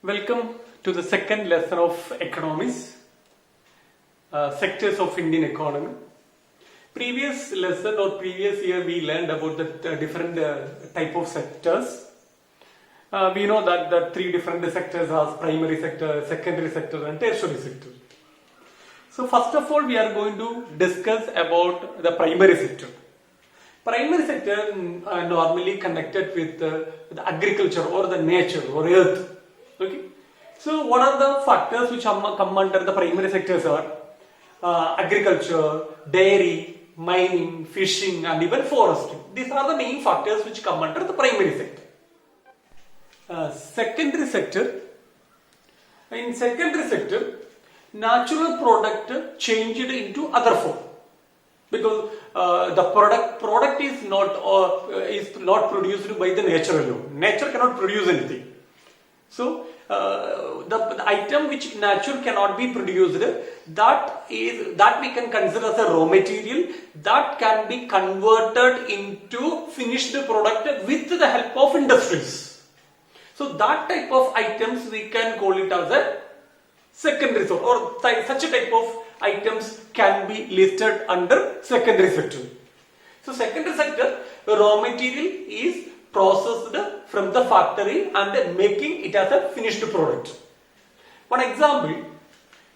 Welcome to the second lesson of economics, sectors of Indian economy. Previous lesson or previous year we learned about the different type of sectors. We know that the three different sectors are primary sector, secondary sector and tertiary sector. So first of all we are going to discuss about the primary sector. Primary sector normally connected with the agriculture or the nature or earth. Okay. So what are the factors which come under the primary sectors are agriculture, dairy, mining, fishing and even forestry. These are the main factors which come under the primary sector. Secondary sector. In secondary sector, natural product changed into other form. Because the product is not produced by the nature alone. Nature cannot produce anything. So the item which nature cannot be produced, that we can consider as a raw material that can be converted into finished product with the help of industries. So that type of items we can call it as a secondary sector, or such a type of items can be listed under secondary sector. So secondary sector, raw material is processed from the factory and making it as a finished product. One example,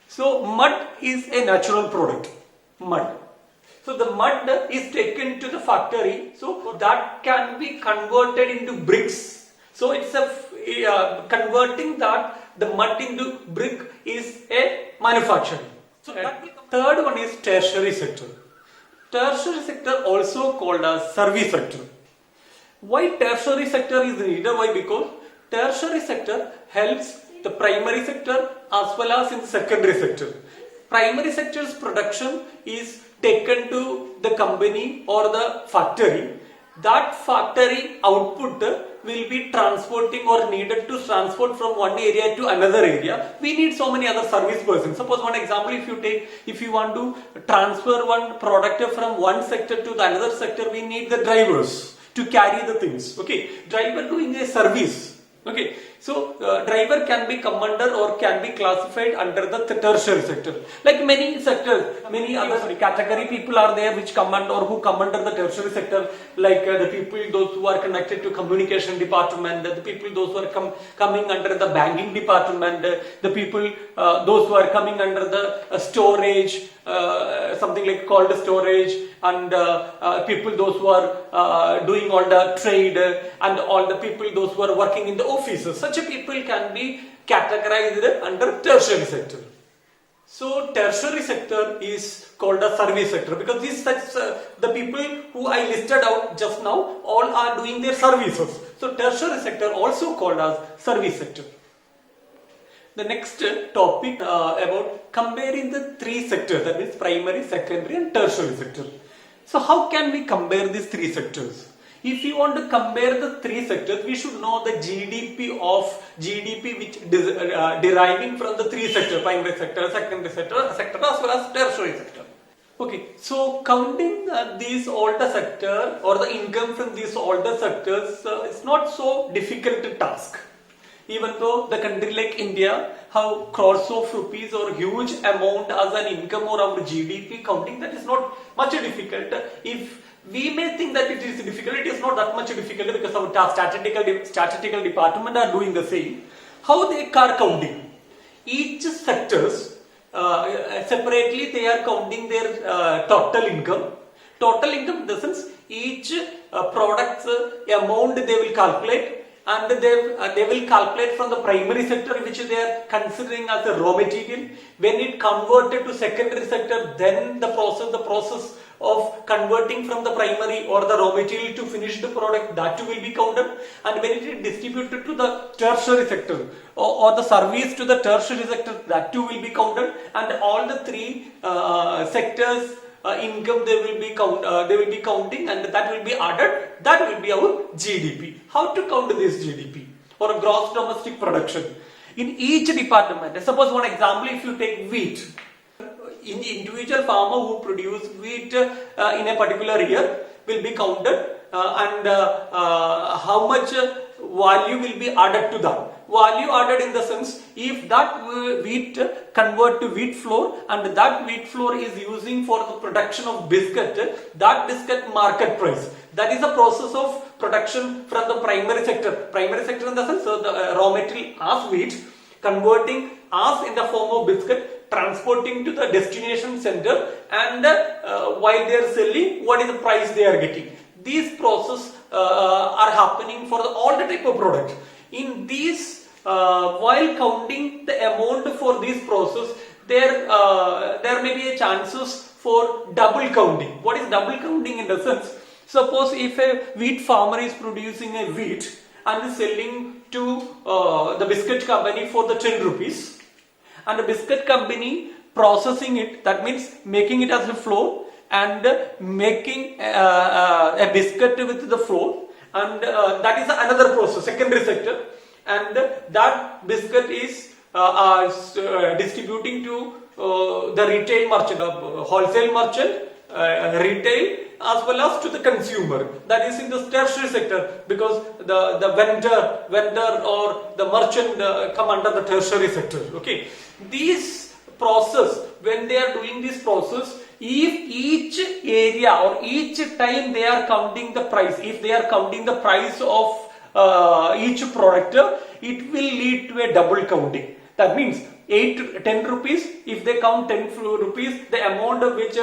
so mud is a natural product, mud. So the mud is taken to the factory, so that can be converted into bricks. So it's a converting that the mud into brick is a manufacturing. So third one is tertiary sector. Tertiary sector also called as service sector. Why tertiary sector is needed? Why? Because tertiary sector helps the primary sector as well as in the secondary sector. Primary sector's production is taken to the company or the factory. That factory output will be transporting or needed to transport from one area to another area. We need so many other service persons. Suppose one example, if you want to transfer one product from one sector to the another sector, we need the drivers to carry the things. Okay, driver doing a service. Okay, so driver can be come under or can be classified under the tertiary sector. Like many sectors, many other category people are there which come under or who come under the tertiary sector, like the people those who are connected to communication department, the people those who are coming under the banking department, the people those who are coming under the storage, something like called storage, and people those who are doing all the trade, and all the people those who are working in the offices. Such a people can be categorized under tertiary sector. So tertiary sector is called a service sector because the people who I listed out just now all are doing their services. So tertiary sector also called as service sector. The next topic about comparing the three sectors, that is primary, secondary and tertiary sector. So how can we compare these three sectors? If you want to compare the three sectors, we should know the GDP which deriving from the three sectors, primary sector, secondary sector as well as tertiary sector. Okay, so counting these all the sector or the income from these all the sectors is not so difficult a task. Even though the country like India have crores of rupees or huge amount as an income or our GDP, counting that is not much difficult. If we may think that it is difficult, it is not that much difficult because our statistical department are doing the same. How they are counting? Each sectors separately they are counting their total income. Total income in the sense each product's amount they will calculate. And they will calculate from the primary sector which they are considering as a raw material. When it converted to secondary sector, then the process of converting from the primary or the raw material to finished product, that too will be counted. And when it is distributed to the tertiary sector or the service to the tertiary sector, that too will be counted. And all the three sectors income they will be counting, and that will be added. That will be our GDP. How to count this GDP or gross domestic production in each department? Suppose one example, if you take wheat, individual farmer who produce wheat in a particular year will be counted, and how much value will be added to that. Value added in the sense, if that wheat convert to wheat flour and that wheat flour is using for the production of biscuit, that biscuit market price. That is a process of production from the primary sector. Primary sector in the sense, so the raw material as wheat, converting as in the form of biscuit, transporting to the destination center, and while they are selling, what is the price they are getting. These processes are happening for all the type of product. In these, while counting the amount for this process, there may be a chances for double counting. What is double counting in the sense? Suppose if a wheat farmer is producing a wheat and is selling to the biscuit company for the 10 rupees, and the biscuit company processing it, that means making it as a flour and making a biscuit with the flour, and that is another process, secondary sector, and that biscuit is distributing to the retail merchant, wholesale merchant, retail, as well as to the consumer. That is in the tertiary sector, because the vendor or the merchant come under the tertiary sector. Okay, these process, when they are doing this process, if each area or each time they are counting the price, if they are counting the price of each product, it will lead to a double counting. That means 10 rupees, if they count 10 rupees, the amount of which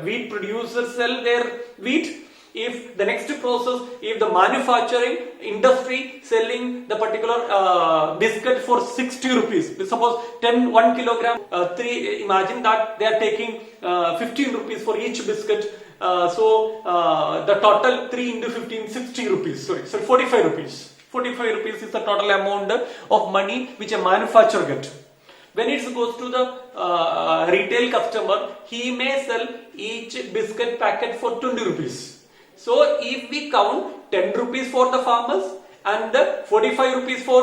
wheat producers sell their wheat. If the next process, if the manufacturing industry selling the particular biscuit for 60 rupees, suppose 1 kilogram, imagine that they are taking 15 rupees for each biscuit. So the total 3 into 15, 60 rupees, sorry 45 rupees. 45 rupees is the total amount of money which a manufacturer gets. When it goes to the retail customer, he may sell each biscuit packet for 20 rupees. So if we count 10 rupees for the farmers and 45 rupees for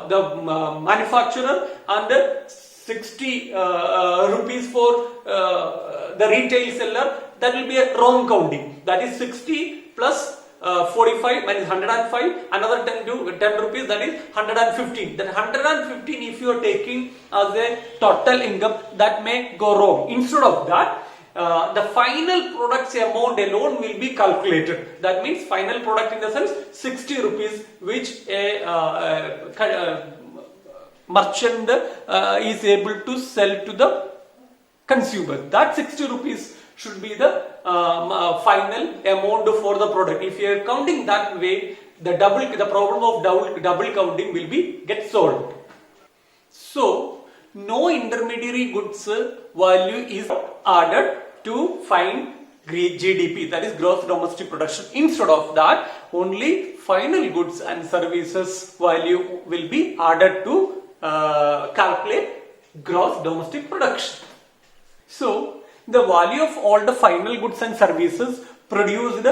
the manufacturer and 60 rupees for the retail seller, that will be a wrong counting. That is 60 plus 45 minus 105, another 10 rupees, that is 115. That 115, if you are taking as a total income, that may go wrong. Instead of that, the final product's amount alone will be calculated. That means final product in the sense 60 rupees, which a merchant is able to sell to the consumer. That 60 rupees should be the final amount for the product. If you are counting that way, the problem of double counting will be get solved. So no intermediary goods value is added to find GDP, that is gross domestic production. Instead of that, only final goods and services value will be added to calculate gross domestic production. So the value of all the final goods and services produced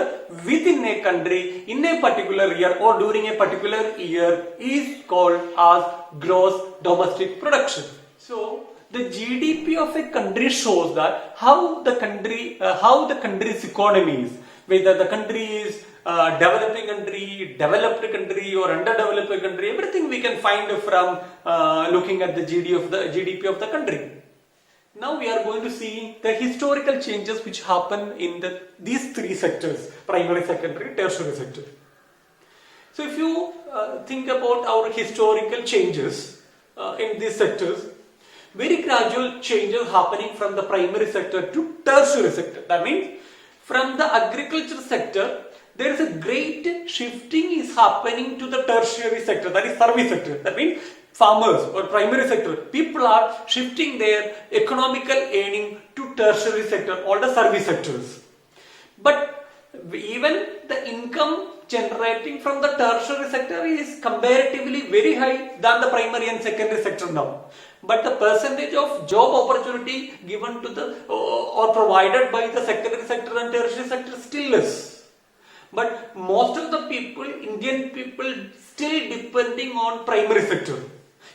within a country in a particular year or during a particular year is called as gross domestic production. So the GDP of a country shows that how the country's economy is, whether the country is developing country, developed country, or underdeveloped country. Everything we can find from looking at the GDP of the country. Now we are going to see the historical changes which happen in these three sectors: primary, secondary, tertiary sector. So if you think about our historical changes in these sectors, very gradual changes happening from the primary sector to tertiary sector. That means from the agriculture sector, there is a great shifting is happening to the tertiary sector, that is service sector. That means farmers or primary sector, people are shifting their economical earning to tertiary sector, all the service sectors. But even the income generating from the tertiary sector is comparatively very high than the primary and secondary sector now. But the percentage of job opportunity given to the or provided by the secondary sector and tertiary sector is still less. But most of the people, Indian people, still depending on primary sector.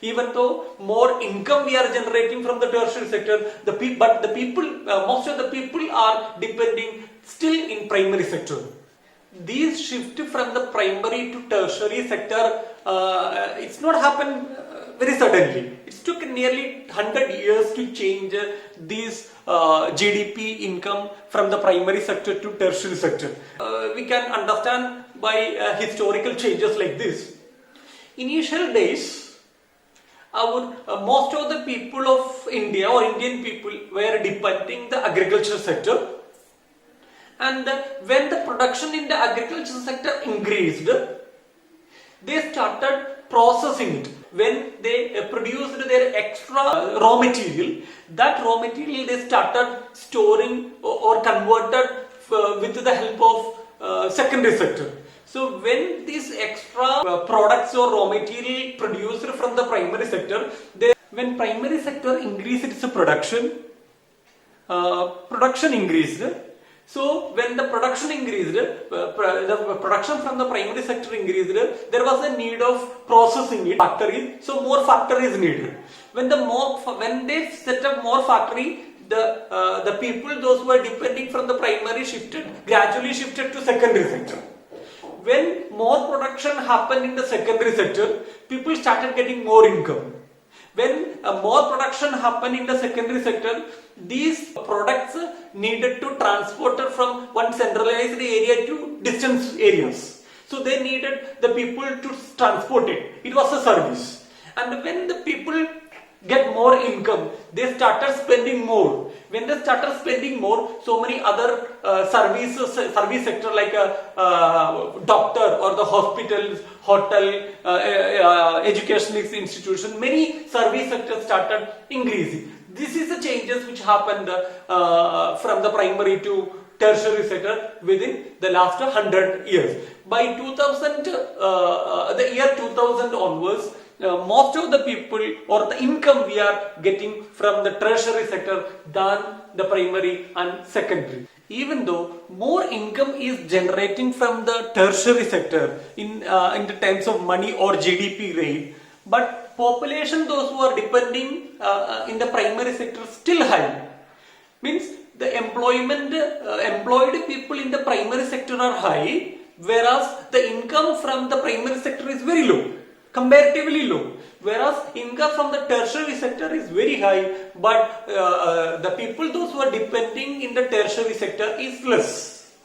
Even though more income we are generating from the tertiary sector, most of the people are depending still in primary sector. these shift from the primary to tertiary sector, it's not happened very suddenly. It took nearly 100 years to change these GDP income from the primary sector to tertiary sector. We can understand by historical changes like this. Initial days, most of the people of India or Indian people were depending the agriculture sector, and when the production in the agriculture sector increased, they started processing it. When they produced their extra raw material, that raw material they started storing or converted with the help of secondary sector. So when these extra products or raw material produced from the primary sector, when primary sector increased its production increased. So when the production increased, the production from the primary sector increased, there was a need of processing it, factories. So more factories needed. When they set up more factory, the people, those who were depending from the primary gradually shifted to secondary sector. When more production happened in the secondary sector, people started getting more income. When more production happened in the secondary sector, these products needed to transport it from one centralized area to distant areas. So they needed the people to transport it. It was a service. And when the people get more income, they started spending more. When they started spending more, so many other service sector like a doctor or the hospitals, hotel, educational institution, many service sectors started increasing. This is the changes which happened from the primary to tertiary sector within the last 100 years. By 2000, the year 2000 onwards, most of the people or the income we are getting from the tertiary sector than the primary and secondary. Even though more income is generating from the tertiary sector in the terms of money or GDP rate, but population, those who are depending in the primary sector, still high. Means the employed people in the primary sector are high, whereas the income from the primary sector is very low, comparatively low, whereas income from the tertiary sector is very high, but the people, those who are depending in the tertiary sector, is less.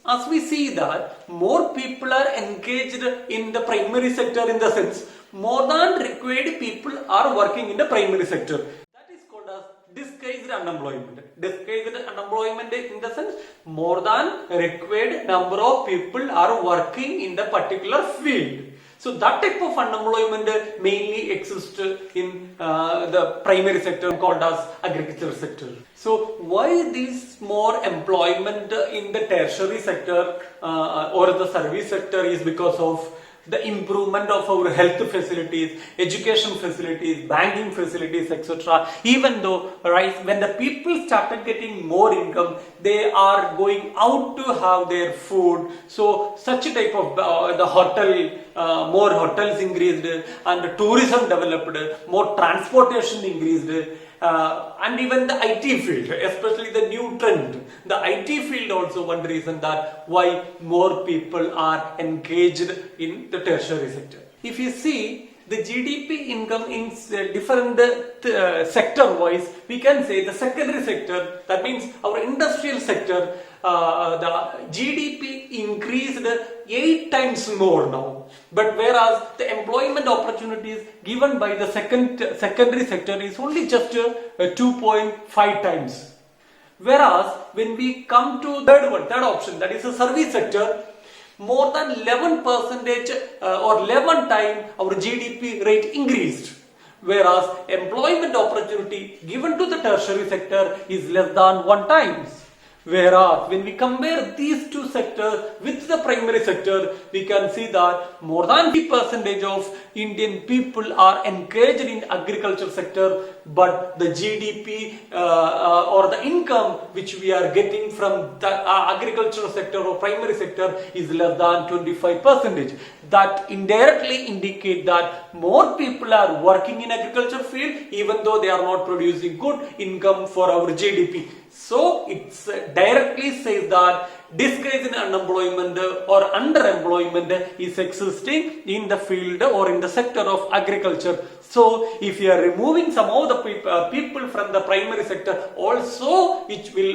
As we see that more people are engaged in the primary sector, in the sense more than required people are working in the primary sector. That is called as disguised unemployment. Disguised unemployment in the sense more than required number of people are working in the particular field. So that type of unemployment mainly exists in the primary sector called as agriculture sector. So why this more employment in the tertiary sector or the service sector is because of the improvement of our health facilities, education facilities, banking facilities, etc. Even though, right, when the people started getting more income, they are going out to have their food. So such a type of the hotel, more hotels increased, and tourism developed, more transportation increased. And even the IT field, especially the new trend, the IT field also one reason that why more people are engaged in the tertiary sector. If you see the GDP income in different sector wise, we can say the secondary sector, that means our industrial sector, the GDP increased 8 times more now. But whereas the employment opportunities given by the secondary sector is only just 2.5 times. Whereas when we come to third option, that is the service sector, more than 11% or 11 times our GDP rate increased. Whereas employment opportunity given to the tertiary sector is less than 1 times. Whereas when we compare these two sectors with the primary sector, we can see that more than 50% of Indian people are engaged in agriculture sector, but the GDP or the income which we are getting from the agricultural sector or primary sector is less than 25%. That indirectly indicate that more people are working in agriculture field even though they are not producing good income for our GDP. So it directly says that disgrace in unemployment or underemployment is existing in the field or in the sector of agriculture. So if you are removing some of the people from the primary sector, also it will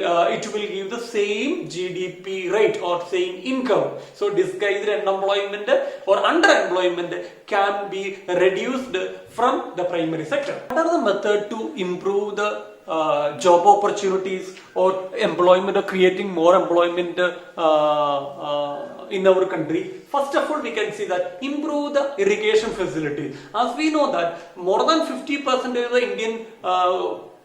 give the same GDP rate or same income. So disguised unemployment or underemployment can be reduced from the primary sector. What are the methods to improve the job opportunities or employment or creating more employment in our country? First of all, we can see that improve the irrigation facility. As we know that more than 50% of the Indian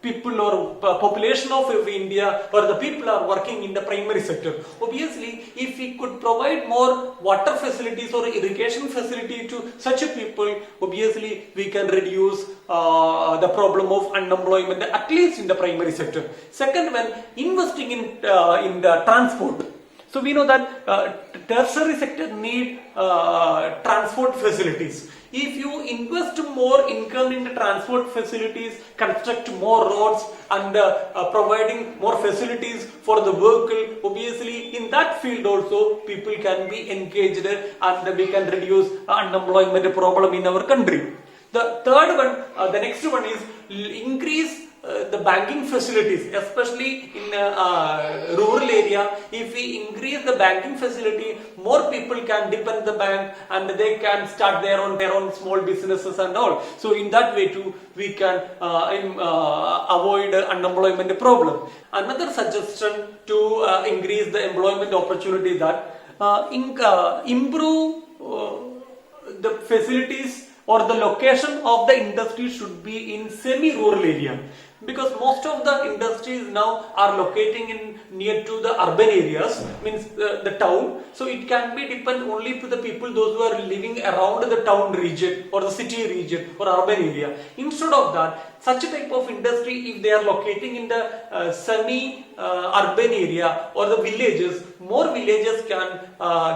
people or population of India or the people are working in the primary sector. Obviously, if we could provide more water facilities or irrigation facility to such a people, obviously we can reduce the problem of unemployment, at least in the primary sector. Second one, investing in the transport. So we know that tertiary sector need transport facilities. If you invest more income in the transport facilities, construct more roads and providing more facilities for the vehicle, obviously in that field also people can be engaged and we can reduce unemployment problem in our country. The third one, the next one is increase the banking facilities, especially in rural area. If we increase the banking facility, more people can depend the bank and they can start their own small businesses and all. So in that way too, we can avoid unemployment problem. Another suggestion to increase the employment opportunity that improve the facilities or the location of the industry should be in semi-rural area, because most of the industries now are locating in near to the urban areas, means the town. So it can be depend only to the people those who are living around the town region or the city region or urban area. Instead of that, such a type of industry, if they are locating in the semi-urban area or the villages, more villages can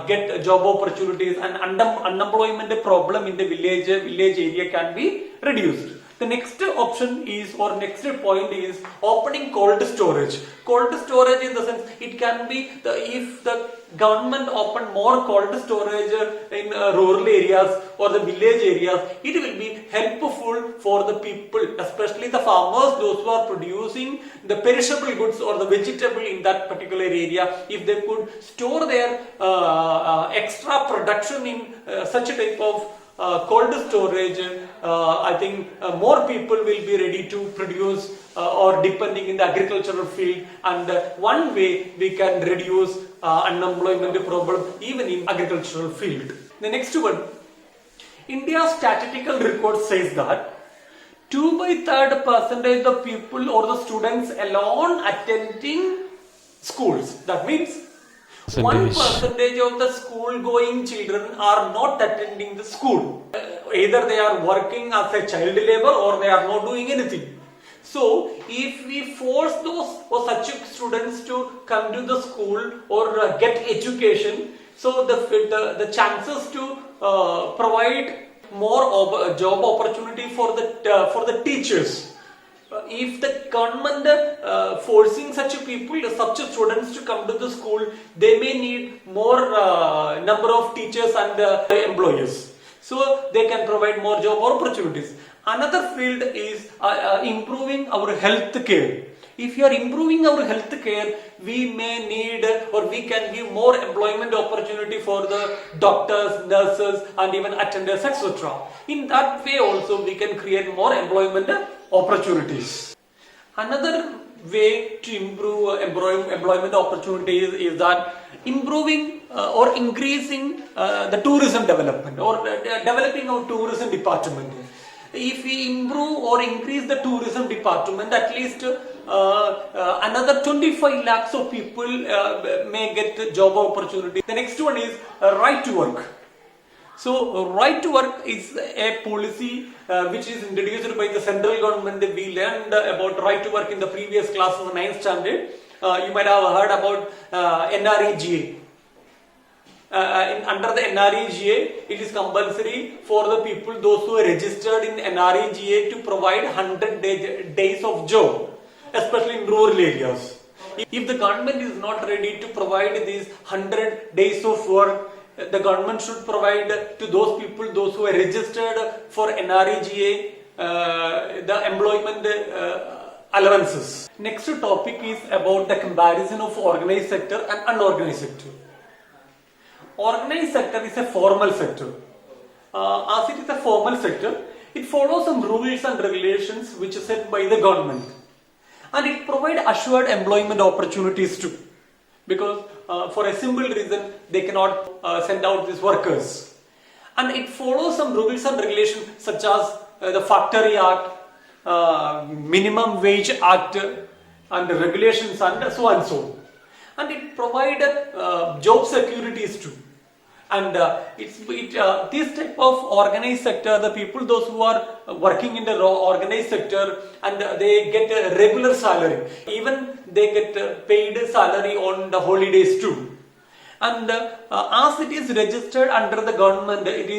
get job opportunities and unemployment problem in the village area can be reduced. The next option is, or next point is opening cold storage. Cold storage in the sense it can be if the government open more cold storage in rural areas or the village areas, it will be helpful for the people, especially the farmers, those who are producing the perishable goods or the vegetable in that particular area. If they could store their extra production in such a type of cold storage, I think more people will be ready to produce or depending in the agricultural field, and one way we can reduce unemployment problem even in agricultural field. The next one, India's statistical record says that 2/3% of people or the students alone attending schools. That means 1% of the school going children are not attending the school. Either they are working as a child labor or they are not doing anything. So if we force those or such students to come to the school or get education, so the chances to provide more job opportunity for the teachers. If the government forcing such people, such students to come to the school, they may need more number of teachers and employees. So they can provide more job opportunities. Another field is improving our health care. If you are improving our health care, we may need or we can give more employment opportunity for the doctors, nurses and even attendants, etc. In that way also we can create more employment opportunities. Another way to improve employment opportunities is that improving or increasing the tourism development or developing our tourism department. If we improve or increase the tourism department, at least another 25 lakhs of people may get job opportunity. The next one is right to work. So right to work is a policy which is introduced by the central government. We learned about right to work in the previous class of the 9th standard. You might have heard about NREGA. Under the NREGA, it is compulsory for the people, those who are registered in NREGA, to provide 100 days of job, especially in rural areas. If the government is not ready to provide these 100 days of work, the government should provide to those people, those who are registered for NREGA, the employment allowances. Next topic is about the comparison of organized sector and unorganized sector. Organized sector is a formal sector. As it is a formal sector, it follows some rules and regulations which are set by the government, and it provides assured employment opportunities too, because for a simple reason they cannot send out these workers, and it follows some rules and regulations such as the Factory Act, Minimum Wage Act, and the regulations and so and so, and it provides job securities too. And this type of organized sector, the people, those who are working in the organized sector, and they get a regular salary, even they get paid salary on the holidays too. And as it is registered under the government, it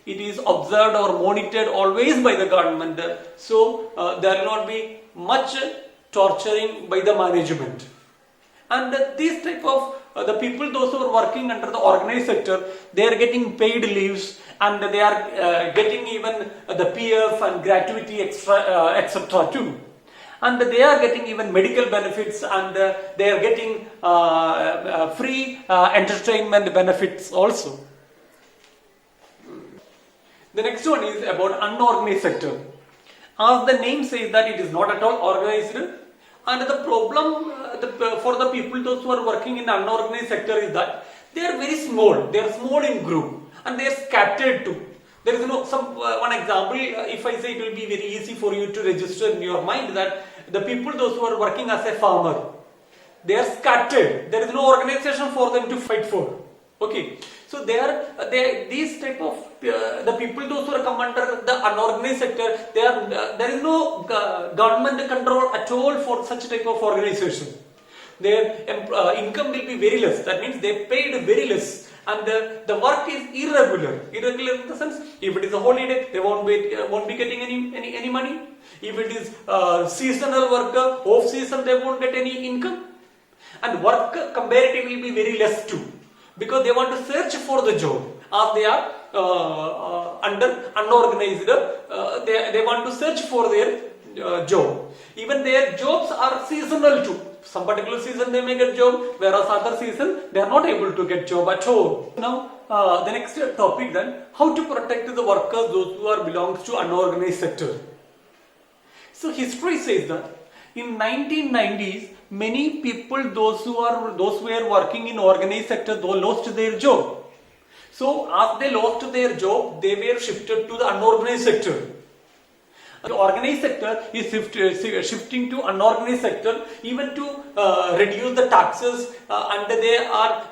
is observed or monitored always by the government. So there will not be much torturing by the management. And this type of the people, those who are working under the organized sector, they are getting paid leaves, and they are getting even the PF and gratuity extra, etc. too. And they are getting even medical benefits, and they are getting free entertainment benefits also. The next one is about unorganized sector. As the name says that it is not at all organized. And the problem for the people, those who are working in unorganized sector, is that they are very small. They are small in group, and they are scattered too. There is one example. If I say, it will be very easy for you to register in your mind that the people, those who are working as a farmer, they are scattered. There is no organization for them to fight for. Okay, so these type of the people, those who are come under the unorganized sector, there is no government control at all for such type of organization. Their income will be very less. That means they paid very less, and the work is irregular. Irregular in the sense, if it is a holiday, they won't be getting any money. If it is seasonal work, off season, they won't get any income, and work comparatively will be very less too, because they want to search for the job. As they are under unorganized, they want to search for their job. Even their jobs are seasonal too. Some particular season they may get job, whereas other season they are not able to get job at all. Now the next topic then, how to protect the workers, those who belongs to unorganized sector. So history says that in 1990s, many people, those who were working in organized sector, they lost their job. So as they lost their job, they were shifted to the unorganized sector. The organized sector is shifting to unorganized sector, even to reduce the taxes, and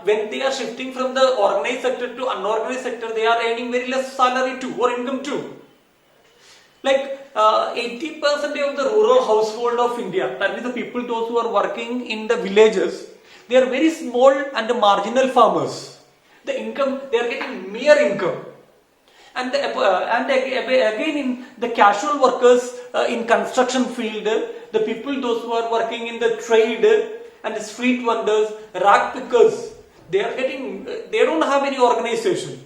when they are shifting from the organized sector to unorganized sector, they are earning very less salary too, or income too. Like 80% of the rural household of India, that means the people, those who are working in the villages, they are very small and marginal farmers. The income, they are getting mere income. And again, in the casual workers in construction field, the people, those who are working in the trade and the street vendors, rag pickers, they don't have any organization.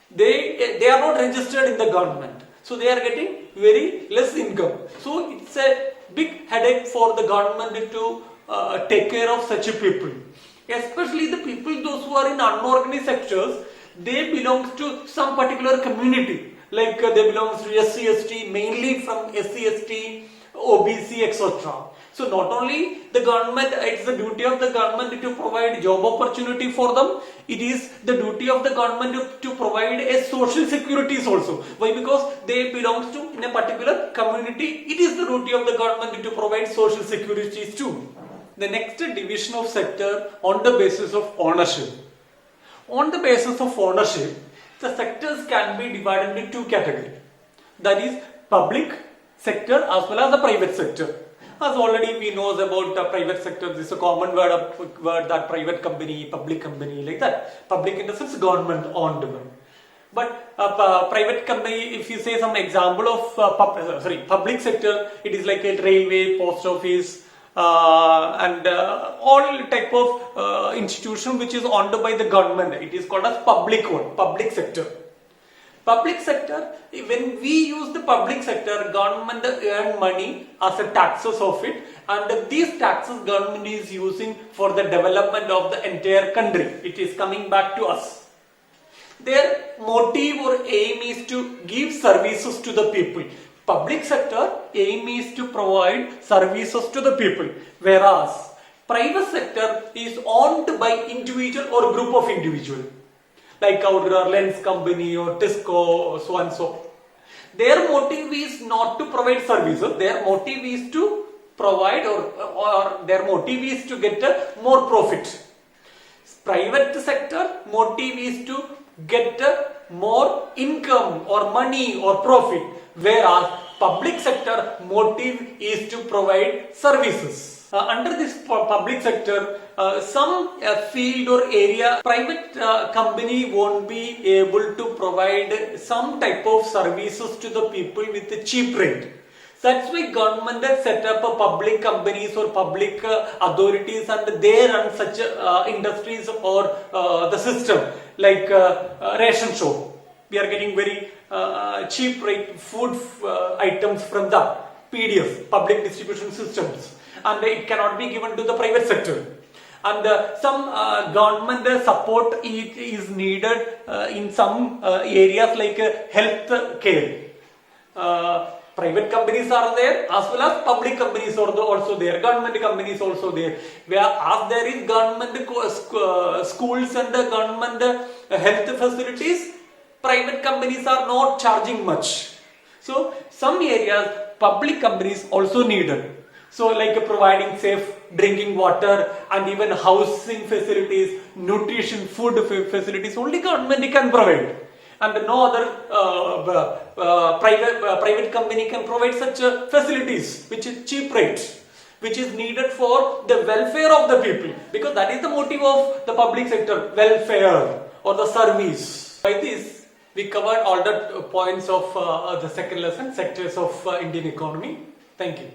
They are not registered in the government. So they are getting very less income. So it's a big headache for the government to take care of such people. Especially the people, those who are in unorganized sectors, they belong to some particular community. Like they belong to SC/ST, mainly from SC/ST, OBC, etc. So not only the government, it's the duty of the government to provide job opportunity for them, it is the duty of the government to provide a social securities also. Why? Because they belong to in a particular community, it is the duty of the government to provide social securities too. The next division of sector on the basis of ownership. On the basis of ownership, the sectors can be divided into two categories. That is public sector as well as the private sector. As already we know about the private sector, this is a common word that private company, public company, like that. Public in the sense government owned one. But private company, if you say some example of public sector, it is like a railway, post office, and all type of institution which is owned by the government. It is called as public sector. Public sector, when we use the public sector, government earn money as a taxes of it, and these taxes government is using for the development of the entire country. It is coming back to us. Their motive or aim is to give services to the people. Public sector aim is to provide services to the people, whereas private sector is owned by individual or group of individual, like our lens company or Tisco, so and so. Their motive is not to provide services. Their motive is to provide or their motive is to get more profit. Private sector motive is to get more income or money or profit, whereas public sector motive is to provide services. Under this public sector, some field or area, private company won't be able to provide some type of services to the people with a cheap rate. That's why government has set up public companies or public authorities, and they run such industries or the system like ration shop. We are getting very cheap rate food items from the PDS, public distribution systems, and it cannot be given to the private sector. And some government support is needed in some areas like health care. Private companies are there as well as public companies are also there, government companies also there. Whereas there is government schools and government health facilities, private companies are not charging much. So some areas public companies also needed. So like providing safe drinking water and even housing facilities, nutrition, food facilities, only government can provide. And no other private company can provide such facilities which is cheap rates, which is needed for the welfare of the people, because that is the motive of the public sector, welfare or the service. By this we covered all the points of the second lesson, sectors of Indian economy. Thank you.